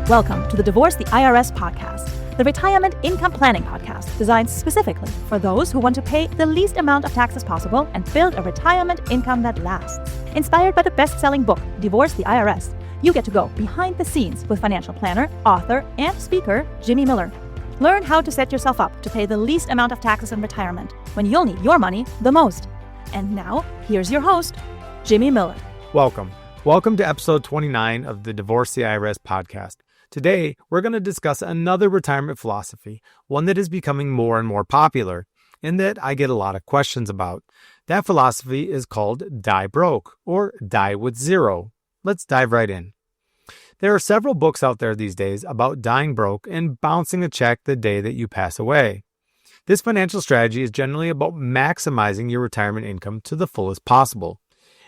Welcome to the Divorce the IRS Podcast, the retirement income planning podcast designed specifically for those who want to pay the least amount of taxes possible and build a retirement income that lasts. Inspired by the best-selling book, Divorce the IRS, you get to go behind the scenes with financial planner, author, and speaker Jimmy Miller. Learn how to set yourself up to pay the least amount of taxes in retirement when you'll need your money the most. And now, here's your host, Jimmy Miller. Welcome to episode 29 of the Divorce the IRS Podcast. Today, we're going to discuss another retirement philosophy, one that is becoming more and more popular, and that I get a lot of questions about. That philosophy is called die broke, or die with zero. Let's dive right in. There are several books out there these days about dying broke and bouncing a check the day that you pass away. This financial strategy is generally about maximizing your retirement income to the fullest possible.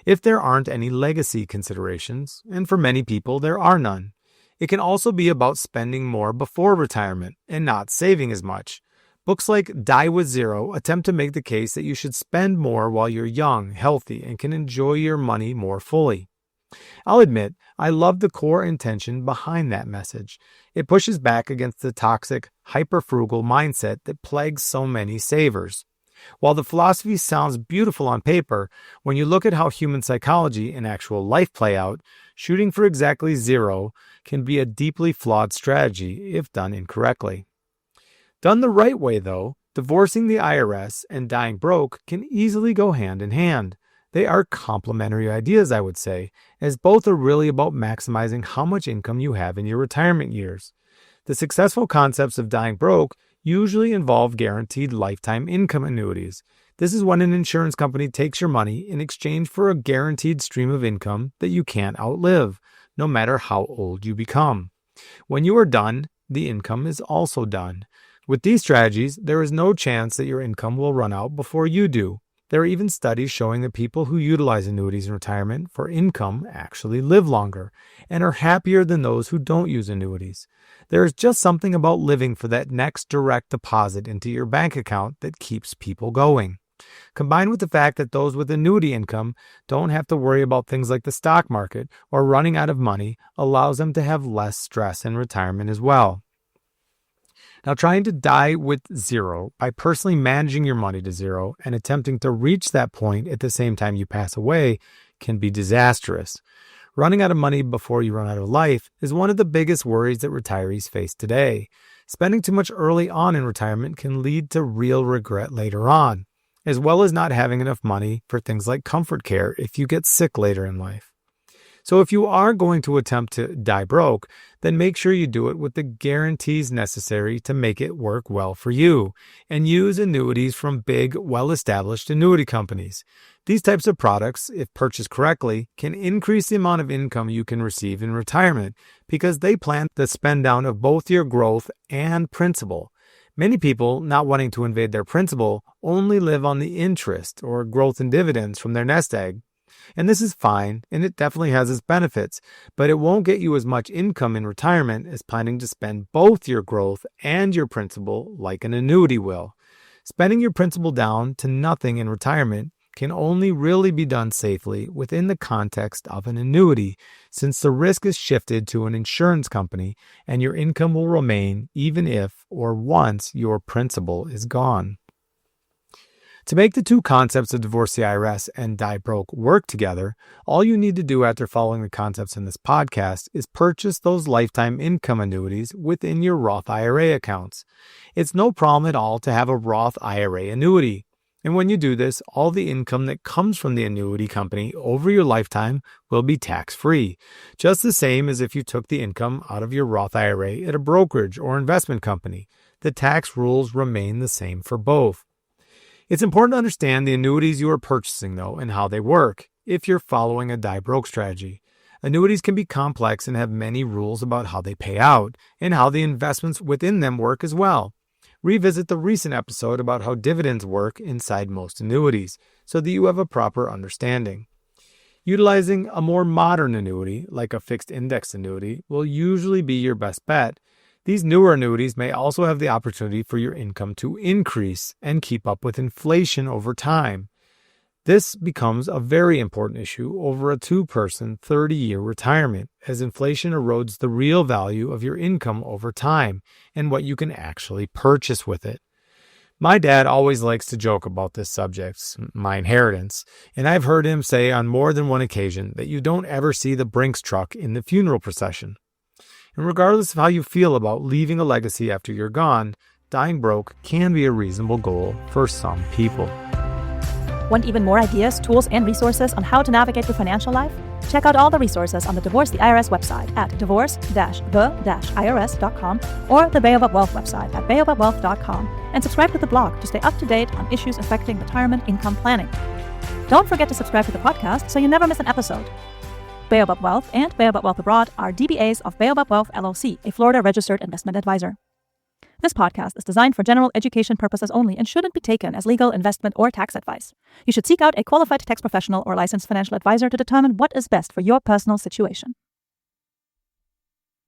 If there aren't any legacy considerations, and for many people there are none. It can also be about spending more before retirement and not saving as much. Books like Die with Zero attempt to make the case that you should spend more while you're young, healthy, and can enjoy your money more fully. I'll admit, I love the core intention behind that message. It pushes back against the toxic, hyper-frugal mindset that plagues so many savers. While the philosophy sounds beautiful on paper, when you look at how human psychology and actual life play out, shooting for exactly zero can be a deeply flawed strategy if done incorrectly. Done the right way, though, divorcing the IRS and dying broke can easily go hand in hand. They are complementary ideas, I would say, as both are really about maximizing how much income you have in your retirement years. The successful concepts of dying broke usually involve guaranteed lifetime income annuities. This is when an insurance company takes your money in exchange for a guaranteed stream of income that you can't outlive, no matter how old you become. When you are done, the income is also done. With these strategies, there is no chance that your income will run out before you do. There are even studies showing that people who utilize annuities in retirement for income actually live longer and are happier than those who don't use annuities. There is just something about living for that next direct deposit into your bank account that keeps people going. Combined with the fact that those with annuity income don't have to worry about things like the stock market or running out of money allows them to have less stress in retirement as well. Now, trying to die with zero by personally managing your money to zero and attempting to reach that point at the same time you pass away can be disastrous. Running out of money before you run out of life is one of the biggest worries that retirees face today. Spending too much early on in retirement can lead to real regret later on, as well as not having enough money for things like comfort care if you get sick later in life. So if you are going to attempt to die broke, then make sure you do it with the guarantees necessary to make it work well for you, and use annuities from big, well-established annuity companies. These types of products, if purchased correctly, can increase the amount of income you can receive in retirement because they plan the spend down of both your growth and principal. Many people, not wanting to invade their principal, only live on the interest or growth and dividends from their nest egg. And this is fine, and it definitely has its benefits, but it won't get you as much income in retirement as planning to spend both your growth and your principal like an annuity will. Spending your principal down to nothing in retirement can only really be done safely within the context of an annuity, since the risk is shifted to an insurance company and your income will remain even if or once your principal is gone. To make the two concepts of Divorce the IRS and die broke work together, all you need to do after following the concepts in this podcast is purchase those lifetime income annuities within your Roth IRA accounts. It's no problem at all to have a Roth IRA annuity. And when you do this, all the income that comes from the annuity company over your lifetime will be tax-free, just the same as if you took the income out of your Roth IRA at a brokerage or investment company. The tax rules remain the same for both. It's important to understand the annuities you are purchasing, though, and how they work, if you're following a die broke strategy. Annuities can be complex and have many rules about how they pay out, and how the investments within them work as well. Revisit the recent episode about how dividends work inside most annuities, so that you have a proper understanding. Utilizing a more modern annuity, like a fixed index annuity, will usually be your best bet. These newer annuities may also have the opportunity for your income to increase and keep up with inflation over time. This becomes a very important issue over a two-person 30-year retirement, as inflation erodes the real value of your income over time and what you can actually purchase with it. My dad always likes to joke about this subject, my inheritance, and I've heard him say on more than one occasion that you don't ever see the Brinks truck in the funeral procession. And regardless of how you feel about leaving a legacy after you're gone, dying broke can be a reasonable goal for some people. Want even more ideas, tools, and resources on how to navigate your financial life? Check out all the resources on the Divorce the IRS website at divorce-the-irs.com or the Baobab Wealth website at baobabwealth.com, and subscribe to the blog to stay up to date on issues affecting retirement income planning. Don't forget to subscribe to the podcast so you never miss an episode. Baobab Wealth and Baobab Wealth Abroad are DBAs of Baobab Wealth LLC, a Florida registered investment advisor. This podcast is designed for general education purposes only and shouldn't be taken as legal, investment, or tax advice. You should seek out a qualified tax professional or licensed financial advisor to determine what is best for your personal situation.